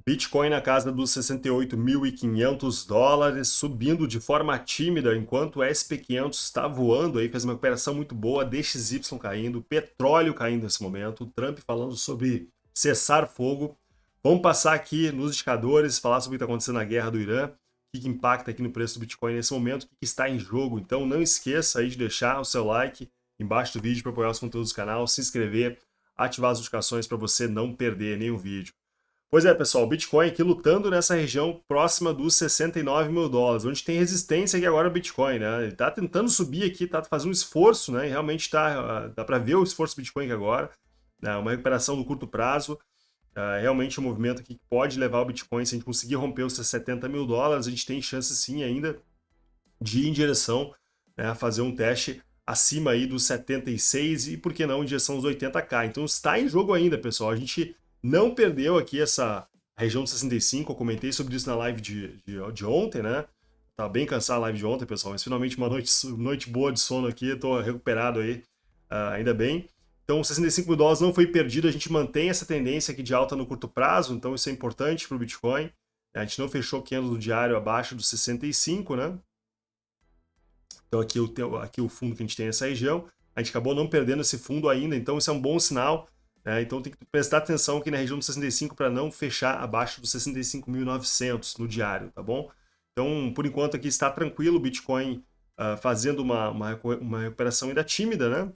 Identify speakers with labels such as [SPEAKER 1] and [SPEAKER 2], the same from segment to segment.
[SPEAKER 1] Bitcoin na casa dos 68.500 dólares, subindo de forma tímida, enquanto o SP500 está voando aí, fez uma recuperação muito boa, DXY caindo, petróleo caindo nesse momento, Trump falando sobre cessar fogo. Vamos passar aqui nos indicadores, falar sobre o que está acontecendo na guerra do Irã, o que impacta aqui no preço do Bitcoin nesse momento, o que está em jogo. Então não esqueça aí de deixar o seu like embaixo do vídeo para apoiar os conteúdos do canal, se inscrever, ativar as notificações para você não perder nenhum vídeo. Pois é, pessoal, o Bitcoin aqui lutando nessa região próxima dos 69 mil dólares, onde tem resistência aqui agora o Bitcoin, né? Ele tá tentando subir aqui, tá fazendo um esforço, né? E realmente dá para ver o esforço do Bitcoin aqui agora, né? Uma recuperação do curto prazo, realmente um movimento aqui que pode levar o Bitcoin, se a gente conseguir romper os 70 mil dólares, a gente tem chance sim ainda de ir em direção, né, a fazer um teste acima aí dos 76 e por que não em direção aos 80k. Então está em jogo ainda, pessoal. A gente não perdeu aqui essa região de 65, eu comentei sobre isso na live de ontem, né? Tá bem cansado a live de ontem, pessoal, mas finalmente uma noite boa de sono aqui, tô recuperado aí, ainda bem. Então, 65 mil dólares não foi perdido, a gente mantém essa tendência aqui de alta no curto prazo, então isso é importante para o Bitcoin. A gente não fechou candle no diário abaixo dos 65, né? Então aqui o fundo que a gente tem nessa região, a gente acabou não perdendo esse fundo ainda, então isso é um bom sinal, né? Então tem que prestar atenção aqui na região dos 65 para não fechar abaixo dos 65.900 no diário, tá bom? Então, por enquanto aqui está tranquilo, o Bitcoin fazendo uma recuperação ainda tímida, né?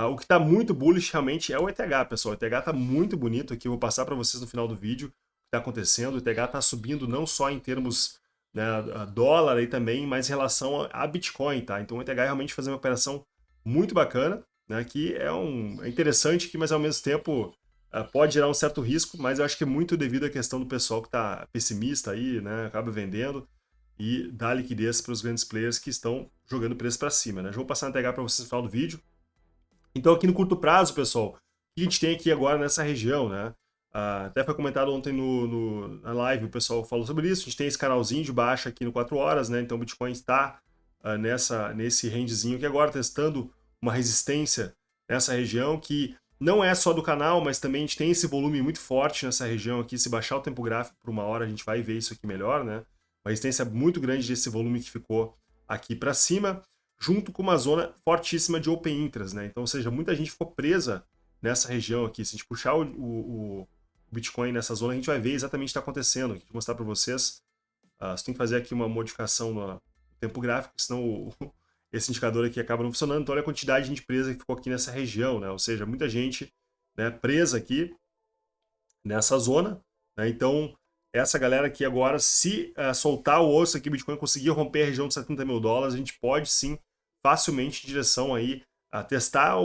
[SPEAKER 1] O que está muito bullish realmente é o ETH, pessoal. O ETH está muito bonito aqui, eu vou passar para vocês no final do vídeo o que está acontecendo. O ETH está subindo não só em termos, né, a dólar aí também, mas em relação a Bitcoin, tá? Então o ETH realmente fazendo uma operação muito bacana, né? Que é interessante, que, mas ao mesmo tempo pode gerar um certo risco, mas eu acho que é muito devido à questão do pessoal que está pessimista aí, né? Acaba vendendo e dá liquidez para os grandes players que estão jogando preço para cima, né? Já vou passar no ETH para vocês no final do vídeo. Então aqui no curto prazo, pessoal, o que a gente tem aqui agora nessa região, né? Até foi comentado ontem na live, o pessoal falou sobre isso. A gente tem esse canalzinho de baixa aqui no 4 horas, né? Então o Bitcoin está nesse rangezinho aqui agora, testando uma resistência nessa região que não é só do canal, mas também a gente tem esse volume muito forte nessa região aqui. Se baixar o tempo gráfico por uma hora, a gente vai ver isso aqui melhor, né? Uma resistência muito grande desse volume que ficou aqui para cima, junto com uma zona fortíssima de open interest, né? Então, ou seja, muita gente ficou presa nessa região aqui. Se a gente puxar o Bitcoin nessa zona, a gente vai ver exatamente o que está acontecendo. Vou mostrar para vocês. Você tem que fazer aqui uma modificação no tempo gráfico, senão esse indicador aqui acaba não funcionando. Então, olha a quantidade de gente presa que ficou aqui nessa região, né? Ou seja, muita gente, né, presa aqui nessa zona, né? Então, essa galera aqui agora, se soltar o osso aqui, o Bitcoin conseguir romper a região de 70 mil dólares, a gente pode sim facilmente em direção aí a testar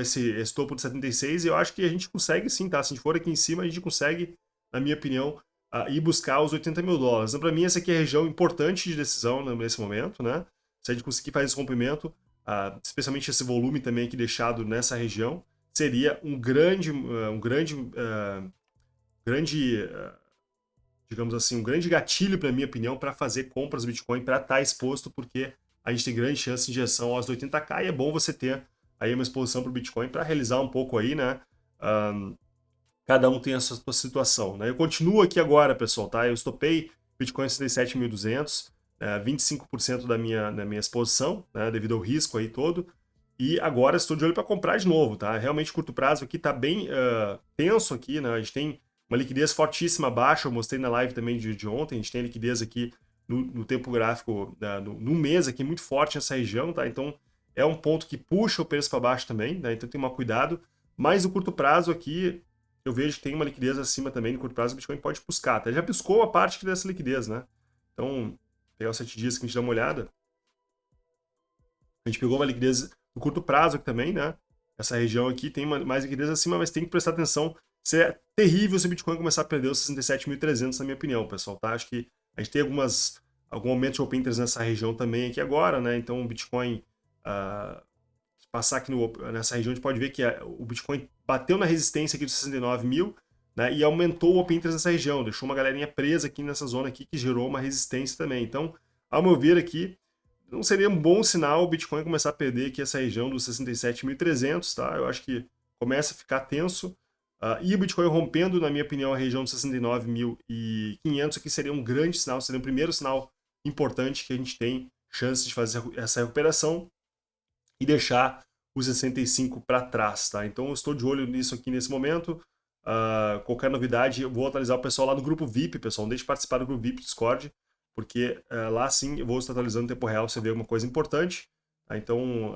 [SPEAKER 1] esse topo de 76, e eu acho que a gente consegue sim, tá? Se a gente for aqui em cima, a gente consegue, na minha opinião, ir buscar os 80 mil dólares. Então, para mim, essa aqui é a região importante de decisão nesse momento, né? Se a gente conseguir fazer esse rompimento, especialmente esse volume também aqui deixado nessa região, seria digamos assim, um grande gatilho, para minha opinião, para fazer compras do Bitcoin, para estar exposto, porque a gente tem grande chance de injeção aos 80k e é bom você ter aí uma exposição para o Bitcoin para realizar um pouco aí, né? Cada um tem a sua situação, né? Eu continuo aqui agora, pessoal, tá? Eu estopei Bitcoin 67.200, 25% da minha exposição, né? Devido ao risco aí todo. E agora estou de olho para comprar de novo, tá? Realmente, curto prazo aqui tá bem tenso aqui, né? A gente tem uma liquidez fortíssima baixa, eu mostrei na live também de ontem, a gente tem liquidez aqui no tempo gráfico, no mês aqui, muito forte nessa região, tá? Então, é um ponto que puxa o preço para baixo também, né? Então, tem que tomar cuidado. Mas o curto prazo aqui, eu vejo que tem uma liquidez acima também, no curto prazo o Bitcoin pode buscar. Até já piscou a parte dessa liquidez, né? Então, pegar os 7 dias que a gente dá uma olhada, a gente pegou uma liquidez no curto prazo aqui também, né? Essa região aqui tem mais liquidez acima, mas tem que prestar atenção. É terrível se o Bitcoin começar a perder os 67.300, na minha opinião, pessoal, tá? Acho que a gente tem algum aumento de open interest nessa região também aqui agora, né? Então o Bitcoin passar aqui nessa região, a gente pode ver que o Bitcoin bateu na resistência aqui dos 69 mil, né? E aumentou o open interest nessa região, deixou uma galerinha presa aqui nessa zona aqui que gerou uma resistência também. Então, ao meu ver aqui, não seria um bom sinal o Bitcoin começar a perder aqui essa região dos 67.300, tá? Eu acho que começa a ficar tenso. E o Bitcoin rompendo, na minha opinião, a região de 69.500 aqui seria um grande sinal, seria o primeiro sinal importante que a gente tem chance de fazer essa recuperação e deixar os 65 para trás, tá? Então eu estou de olho nisso aqui nesse momento. Qualquer novidade, eu vou atualizar o pessoal lá no grupo VIP, pessoal. Não deixe de participar do grupo VIP do Discord, porque lá sim eu vou estar atualizando em tempo real se ver alguma coisa importante. Tá? Então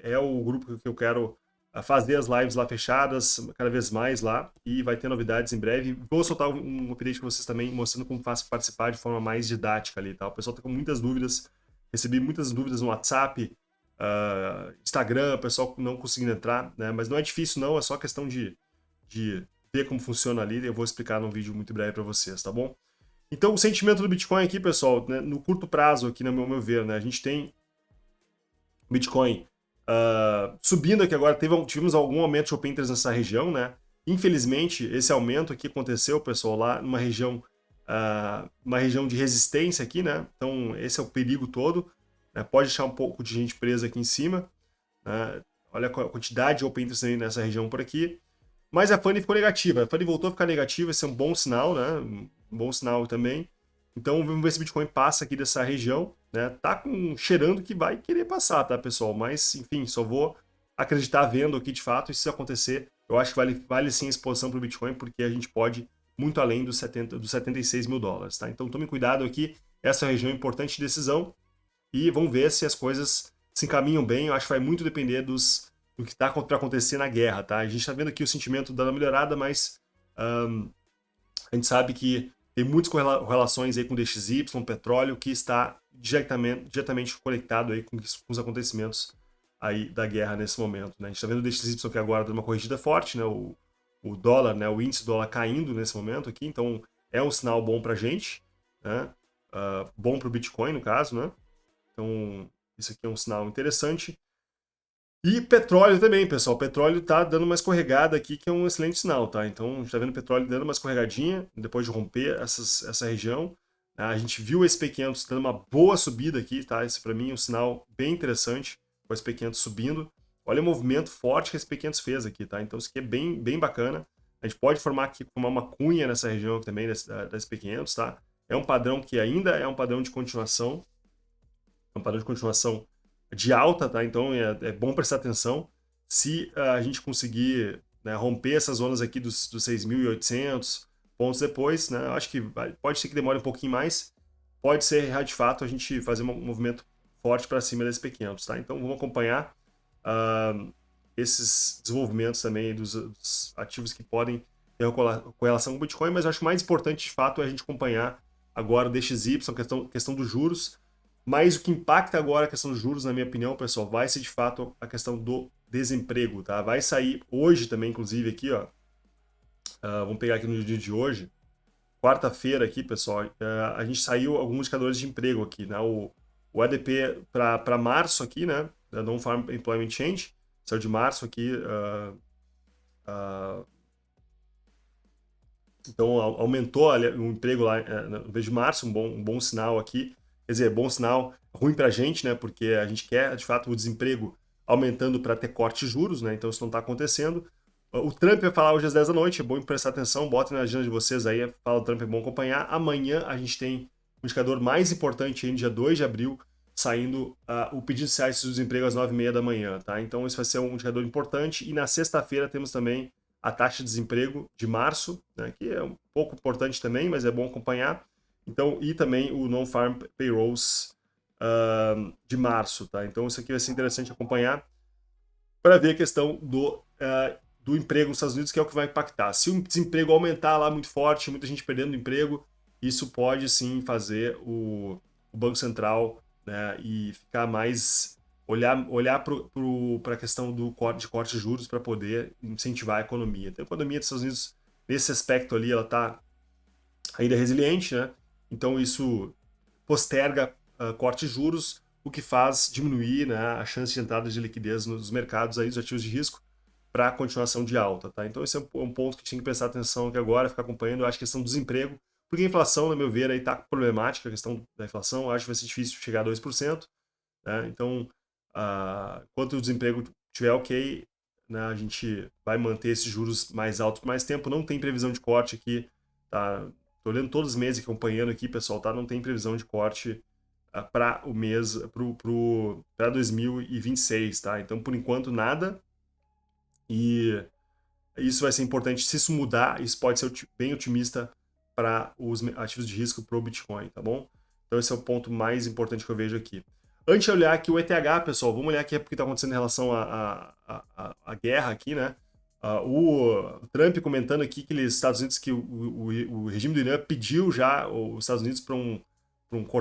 [SPEAKER 1] é o grupo que eu quero fazer as lives lá fechadas, cada vez mais lá, e vai ter novidades em breve. Vou soltar um update para vocês também, mostrando como faz participar de forma mais didática ali, tá? O pessoal tá com muitas dúvidas, recebi muitas dúvidas no WhatsApp, Instagram, o pessoal não conseguindo entrar, né? Mas não é difícil não, é só questão de ver como funciona ali, eu vou explicar num vídeo muito breve para vocês, tá bom? Então o sentimento do Bitcoin aqui, pessoal, né, no curto prazo aqui, no meu ver, né, a gente tem o Bitcoin subindo aqui agora, tivemos algum aumento de open interest nessa região, né? Infelizmente, esse aumento aqui aconteceu, pessoal, lá numa região, uma região de resistência aqui, né? Então, esse é o perigo todo, né? Pode deixar um pouco de gente presa aqui em cima, né? Olha a quantidade de open interest nessa região por aqui. Mas a FANG ficou negativa, a FANG voltou a ficar negativa, esse é um bom sinal, né? Um bom sinal também. Então vamos ver se o Bitcoin passa aqui dessa região, né? Tá cheirando que vai querer passar, tá, pessoal? Mas, enfim, só vou acreditar vendo aqui de fato, e se acontecer, eu acho que vale sim a exposição para o Bitcoin, porque a gente pode muito além dos 76 mil dólares, tá? Então tome cuidado aqui, essa região é importante de decisão, e vamos ver se as coisas se encaminham bem. Eu acho que vai muito depender do que está para acontecer na guerra, tá? A gente está vendo aqui o sentimento dando uma melhorada, mas a gente sabe que tem muitas correlações aí com o DXY, petróleo, que está diretamente conectado aí com os acontecimentos aí da guerra nesse momento, né? A gente está vendo o DXY que agora dando uma corrigida forte, né? O dólar, né? O índice do dólar caindo nesse momento aqui, então é um sinal bom para a gente, né? Bom para o Bitcoin, no caso, né? Então, isso aqui é um sinal interessante. E petróleo também, pessoal. O petróleo tá dando uma escorregada aqui, que é um excelente sinal, tá? Então, a gente tá vendo o petróleo dando uma escorregadinha, depois de romper essa região. A gente viu o SP500 dando uma boa subida aqui, tá? Esse para mim é um sinal bem interessante, o SP500 subindo. Olha o movimento forte que o SP500 fez aqui, tá? Então, isso aqui é bem bacana. A gente pode formar uma cunha nessa região também da SP500, tá? É um padrão que ainda é um padrão de continuação, é um padrão de continuação de alta, tá? Então é bom prestar atenção. Se a gente conseguir, né, romper essas zonas aqui dos 6.800 pontos depois, né? Eu acho que pode ser que demore um pouquinho mais, pode ser de fato a gente fazer um movimento forte para cima desse P500, tá? Então vamos acompanhar esses desenvolvimentos também dos ativos que podem ter correlação com o Bitcoin, mas eu acho que o mais importante de fato é a gente acompanhar agora o DXY, questão dos juros. Mas o que impacta agora a questão dos juros, na minha opinião, pessoal, vai ser de fato a questão do desemprego, tá? Vai sair hoje também, inclusive, aqui, ó. Vamos pegar aqui no dia de hoje, quarta-feira aqui, pessoal, a gente saiu alguns indicadores de emprego aqui, né? O ADP para março aqui, né? Da Non-Farm Employment Change, saiu de março aqui. Então aumentou o emprego lá no mês de março, um bom sinal aqui. Quer dizer, bom sinal, ruim para a gente, né? Porque a gente quer, de fato, o desemprego aumentando para ter corte de juros, né? Então isso não está acontecendo. O Trump vai falar hoje às 10 da noite, é bom prestar atenção, botem na agenda de vocês aí, fala o Trump, é bom acompanhar. Amanhã a gente tem o indicador mais importante aí, dia 2 de abril, saindo o pedido de de desemprego às 9h30 da manhã, tá? Então esse vai ser um indicador importante. E na sexta-feira temos também a taxa de desemprego de março, né, que é um pouco importante também, mas é bom acompanhar. Então, e também o Non-Farm Payrolls de março, tá? Então isso aqui vai ser interessante acompanhar para ver a questão do emprego nos Estados Unidos, que é o que vai impactar. Se o desemprego aumentar lá muito forte, muita gente perdendo emprego, isso pode sim fazer o Banco Central, né, e ficar mais olhar para a questão de corte de juros para poder incentivar a economia. Então, a economia dos Estados Unidos, nesse aspecto ali, ela está ainda resiliente, né? Então isso posterga corte de juros, o que faz diminuir, né, a chance de entrada de liquidez nos mercados aí, dos ativos de risco, para a continuação de alta, tá? Então esse é um ponto que tinha que prestar atenção aqui agora, ficar acompanhando. Eu acho que a questão do desemprego, porque a inflação, na meu ver, aí está problemática, a questão da inflação, eu acho que vai ser difícil chegar a 2%, né? Então, enquanto o desemprego estiver ok, né, a gente vai manter esses juros mais altos por mais tempo. Não tem previsão de corte aqui, tá? Tô olhando todos os meses, acompanhando aqui, pessoal, tá? Não tem previsão de corte para o mês, para 2026, tá? Então, por enquanto, nada. E isso vai ser importante. Se isso mudar, isso pode ser bem otimista para os ativos de risco para o Bitcoin, tá bom? Então, esse é o ponto mais importante que eu vejo aqui. Antes de olhar aqui o ETH, pessoal, vamos olhar aqui o que está acontecendo em relação à guerra aqui, né? O Trump comentando aqui que os Estados Unidos, que o regime do Irã pediu já os Estados Unidos para um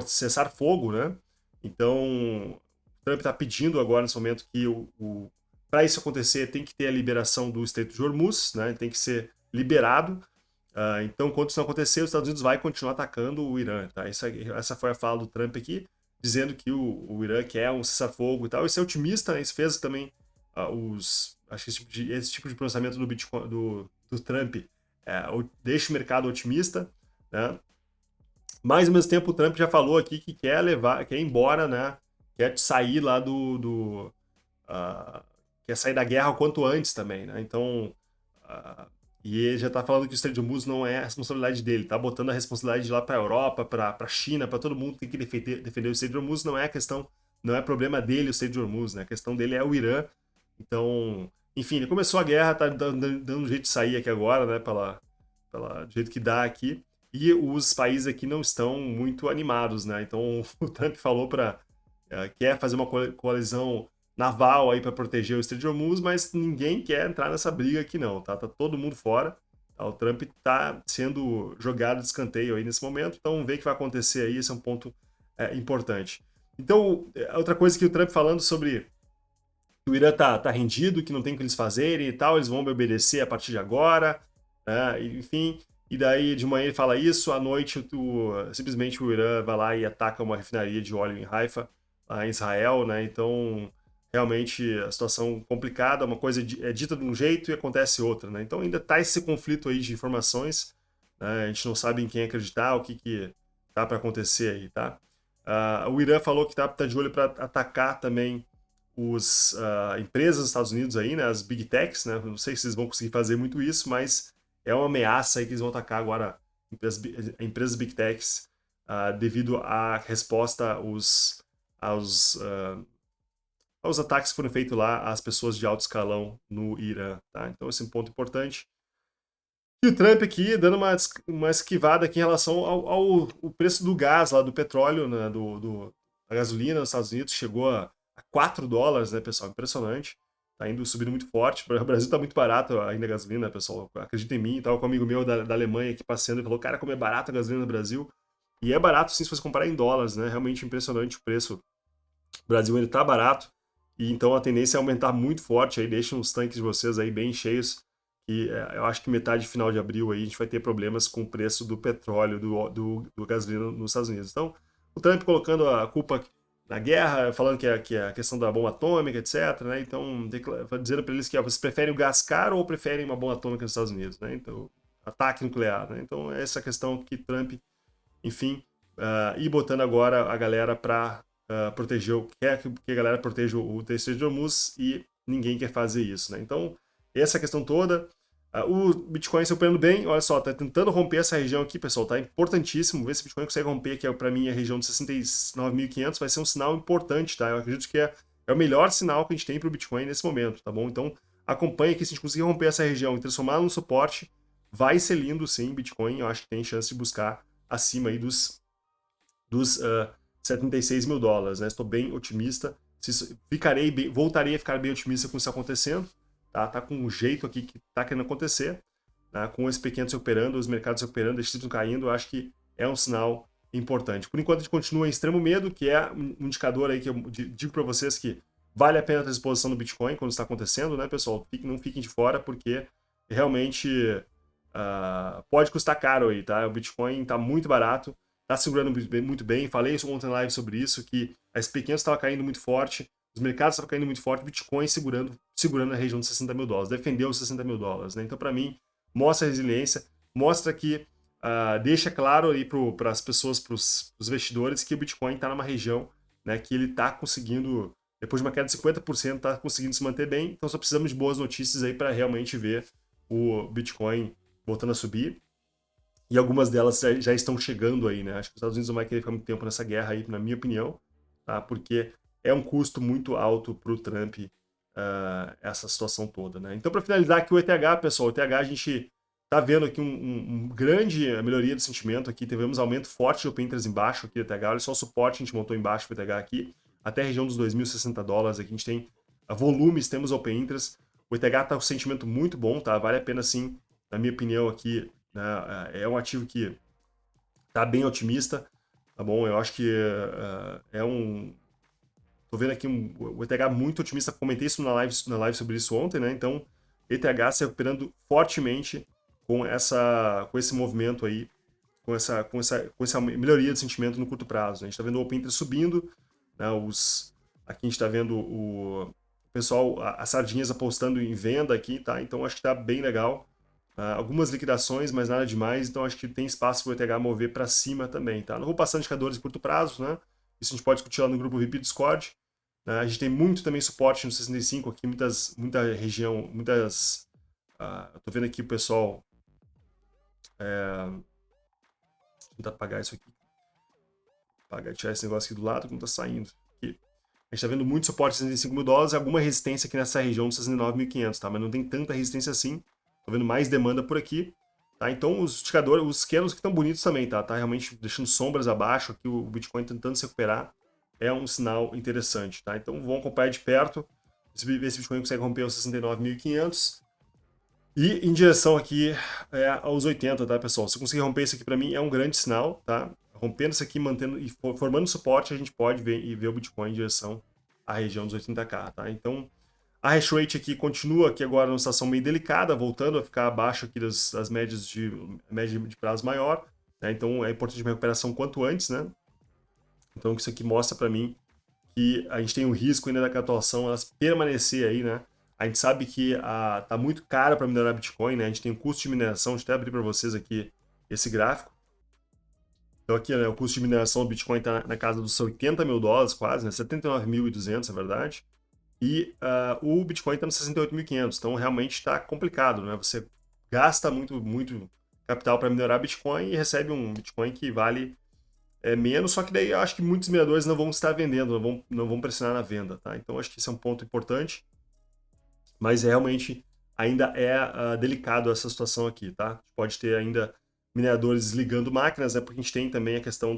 [SPEAKER 1] cessar-fogo, né? Então, o Trump está pedindo agora, nesse momento, que para isso acontecer tem que ter a liberação do Estreito de Hormuz, né? Tem que ser liberado. Então, enquanto isso não acontecer, os Estados Unidos vai continuar atacando o Irã, tá? Essa foi a fala do Trump aqui, dizendo que o Irã quer um cessar-fogo e tal. Isso é otimista, né? Isso fez também acho que esse tipo de pronunciamento do Bitcoin, do Trump deixa o mercado otimista, né? Mas, ao mesmo tempo, o Trump já falou aqui que quer ir embora, né? Quer sair lá quer sair da guerra o quanto antes também, né? Então, e ele já tá falando que o Estreito de Hormuz não é a responsabilidade dele, tá botando a responsabilidade lá para a Europa, para a China, para todo mundo que tem que defender o Estreito de Hormuz. Não é questão, não é problema dele o Estreito de Hormuz, né? A questão dele é o Irã. Então, enfim, ele começou a guerra, tá dando um jeito de sair aqui agora, né? Do jeito que dá aqui. E os países aqui não estão muito animados, né? Então, o Trump falou quer fazer uma coalizão naval aí para proteger o Estreito de Hormuz, mas ninguém quer entrar nessa briga aqui não, tá? Tá todo mundo fora. Tá? O Trump tá sendo jogado de escanteio aí nesse momento, então vamos ver o que vai acontecer aí, esse é um ponto importante. Então, outra coisa que o Trump falando sobre que o Irã tá rendido, que não tem o que eles fazerem e tal, eles vão me obedecer a partir de agora, né? Enfim, e daí de manhã ele fala isso, à noite simplesmente o Irã vai lá e ataca uma refinaria de óleo em Haifa, lá em Israel, né? Então, realmente a situação complicada, uma coisa é dita de um jeito e acontece outra, né? Então ainda tá esse conflito aí de informações, né? A gente não sabe em quem acreditar, o que tá para acontecer aí, tá? O Irã falou que tá de olho para atacar também os empresas dos Estados Unidos aí, né, as Big Techs, né, não sei se eles vão conseguir fazer muito isso, mas é uma ameaça aí que eles vão atacar agora empresas Big Techs devido à resposta aos ataques que foram feitos lá às pessoas de alto escalão no Irã, tá? Então esse é um ponto importante. E o Trump aqui dando uma esquivada aqui em relação ao preço do gás lá, do petróleo, né, da gasolina nos Estados Unidos, chegou a $4, né, pessoal? Impressionante. Tá subindo muito forte. O Brasil tá muito barato ainda a gasolina, pessoal. Acredita em mim. Tava com um amigo meu da Alemanha aqui passeando e falou, cara, como é barato a gasolina no Brasil. E é barato sim se você comparar em dólares, né? Realmente impressionante o preço. O Brasil ainda tá barato. E então a tendência é aumentar muito forte aí. Deixem os tanques de vocês aí bem cheios. E eu acho que metade final de abril aí a gente vai ter problemas com o preço do petróleo, do gasolina nos Estados Unidos. Então, o Trump colocando a culpa na guerra, falando que é a questão da bomba atômica, etc. Né? Então, dizendo para eles que vocês preferem o gás caro ou preferem uma bomba atômica nos Estados Unidos? Né? Então, ataque nuclear. Né? Então, essa questão que Trump, enfim, e botando agora a galera para proteger, quer que a galera proteja o Estreito de Hormuz e ninguém quer fazer isso. Né? Então, essa questão toda. O Bitcoin se operando bem, olha só, tá tentando romper essa região aqui, pessoal, tá importantíssimo ver se o Bitcoin consegue romper, que para mim a região de 69.500 vai ser um sinal importante, tá? Eu acredito que é o melhor sinal que a gente tem para o Bitcoin nesse momento, tá bom? Então acompanha aqui, se a gente conseguir romper essa região e transformar num suporte, vai ser lindo sim, Bitcoin, eu acho que tem chance de buscar acima aí dos $76.000, né? Estou bem otimista, voltarei a ficar bem otimista com isso acontecendo. Tá com um jeito aqui que tá querendo acontecer, tá? Com esse pequeno se operando, os mercados se operando, esses títulos caindo, eu acho que é um sinal importante. Por enquanto a gente continua em extremo medo, que é um indicador aí que eu digo para vocês que vale a pena ter exposição no Bitcoin quando está acontecendo, né, pessoal? Não fiquem de fora, porque realmente pode custar caro aí, tá? O Bitcoin tá muito barato, tá segurando muito bem. Falei ontem na live sobre isso, que a SP500 estava caindo muito forte, os mercados estavam caindo muito forte, Bitcoin segurando na região de $60.000, defendeu os $60.000, né? Então, para mim, mostra a resiliência, mostra que deixa claro aí para as pessoas, para os investidores, que o Bitcoin está numa região, né, que ele está conseguindo depois de uma queda de 50%, está conseguindo se manter bem. Então só precisamos de boas notícias aí para realmente ver o Bitcoin voltando a subir. E algumas delas já estão chegando aí, né? Acho que os Estados Unidos não vai querer ficar muito tempo nessa guerra aí, na minha opinião, tá? Porque é um custo muito alto para o Trump essa situação toda, né? Então, para finalizar aqui o ETH, pessoal, o ETH a gente tá vendo aqui um grande melhoria do sentimento aqui, tivemos aumento forte de open interest embaixo aqui do ETH, olha só o suporte que a gente montou embaixo do ETH aqui, até a região dos $2.060, aqui a gente tem volumes, temos open interest, o ETH tá com um sentimento muito bom, tá? Vale a pena sim, na minha opinião aqui, né? É um ativo que tá bem otimista, tá bom? Eu acho que tô vendo aqui o ETH muito otimista, comentei isso na live sobre isso ontem, né? Então, ETH se recuperando fortemente com esse movimento aí, com essa melhoria de sentimento no curto prazo, né? A gente tá vendo o Open Interest subindo, né? Aqui a gente tá vendo o pessoal, as sardinhas apostando em venda aqui, tá? Então, acho que tá bem legal. Algumas liquidações, mas nada demais, então acho que tem espaço para o ETH mover para cima também, tá? Não vou passar indicadores de curto prazo, né? Isso a gente pode discutir lá no grupo VIP Discord. A gente tem muito também suporte no 65 aqui, muita região, muitas... eu tô vendo aqui o pessoal... Vou tentar apagar isso aqui. Tirar esse negócio aqui do lado que não tá saindo. Aqui. A gente tá vendo muito suporte de 65 mil dólares e alguma resistência aqui nessa região de 69.500, tá? Mas não tem tanta resistência assim. Tô vendo mais demanda por aqui. Tá? Então os indicadores, os candles que estão bonitos também, tá? Tá realmente deixando sombras abaixo aqui, o Bitcoin tentando se recuperar. É um sinal interessante, tá? Então vamos acompanhar de perto, ver se o Bitcoin consegue romper os 69.500 e em direção aqui aos 80, tá, pessoal? Se conseguir romper isso aqui para mim é um grande sinal, tá? Rompendo isso aqui, mantendo e formando suporte, a gente pode ver o Bitcoin em direção à região dos 80k, tá? Então a hash rate aqui continua aqui agora numa situação meio delicada, voltando a ficar abaixo aqui das média de prazo maior, né? Então é importante uma recuperação quanto antes, né? Então isso aqui mostra para mim que a gente tem um risco ainda da atuação elas permanecer aí, né? A gente sabe que tá muito caro para minerar Bitcoin, né? A gente tem um custo de mineração, deixa eu até abrir para vocês aqui esse gráfico. Então aqui, né, o custo de mineração do Bitcoin está na casa dos 80 mil dólares quase, né? 79.200, é verdade. E o Bitcoin está nos 68.500, então realmente está complicado, né? Você gasta muito capital para minerar Bitcoin e recebe um Bitcoin que vale menos, só que daí eu acho que muitos mineradores não vão estar vendendo, não vão pressionar na venda, tá? Então acho que esse é um ponto importante, mas realmente ainda é delicado essa situação aqui, tá? A gente pode ter ainda mineradores desligando máquinas, né? Porque a gente tem também a questão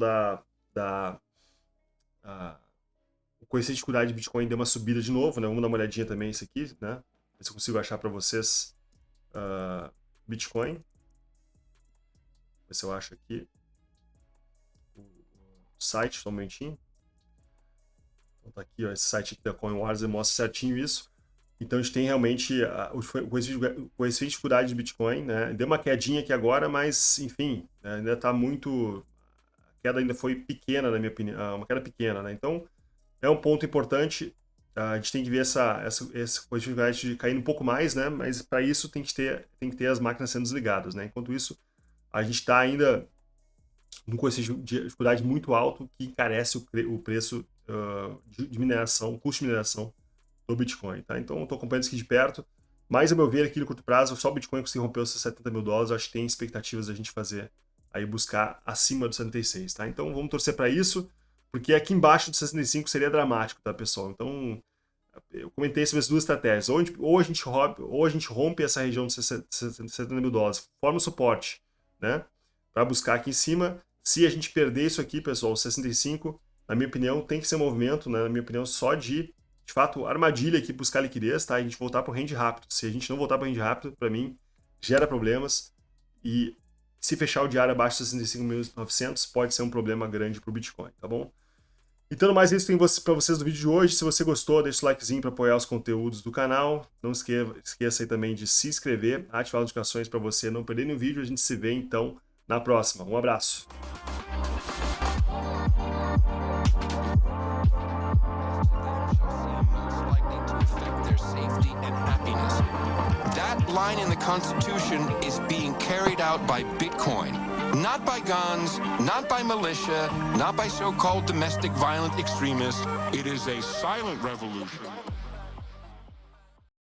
[SPEAKER 1] o coeficiente de dificuldade de Bitcoin deu uma subida de novo, né? Vamos dar uma olhadinha também isso aqui, né? Ver se eu consigo achar para vocês Bitcoin. Ver se eu acho aqui o site, só um momentinho. Então tá aqui, ó, esse site aqui da CoinWars mostra certinho isso. Então a gente tem realmente o coeficiente de dificuldade de Bitcoin, né? Deu uma quedinha aqui agora, mas enfim, né? Ainda está muito... A queda ainda foi pequena, na minha opinião, uma queda pequena, né? Então é um ponto importante, a gente tem que ver essa possibilidade de cair um pouco mais, né? Mas para isso tem que ter as máquinas sendo desligadas, né? Enquanto isso, a gente está ainda com essa dificuldade muito alto que encarece o preço de mineração, o custo de mineração do Bitcoin, tá? Então eu estou acompanhando isso aqui de perto, mas a meu ver aqui no curto prazo, só o Bitcoin conseguir romper os 70 mil dólares, eu acho que tem expectativas da gente fazer aí buscar acima dos 76, tá? Então vamos torcer para isso, porque aqui embaixo de 65 seria dramático, tá, pessoal? Então eu comentei sobre as duas estratégias, ou a gente rompe essa região de 70 mil dólares, forma o suporte, né? Para buscar aqui em cima. Se a gente perder isso aqui, pessoal, 65, na minha opinião, tem que ser um movimento, né? Na minha opinião, só de fato, armadilha aqui buscar liquidez, tá? A gente voltar para o range rápido. Se a gente não voltar para o range rápido, para mim, gera problemas. E se fechar o diário abaixo de 65.900, pode ser um problema grande para o Bitcoin, tá bom? Então, no mais, isso tem para vocês do vídeo de hoje. Se você gostou, deixa o likezinho para apoiar os conteúdos do canal. Não esqueça aí também de se inscrever, ativar as notificações para você não perder nenhum vídeo. A gente se vê, então, na próxima. Um abraço.
[SPEAKER 2] That line in the Constitution is being carried out by Bitcoin. Not by guns, not by militia, not by so-called domestic violent extremists. It is a silent revolution.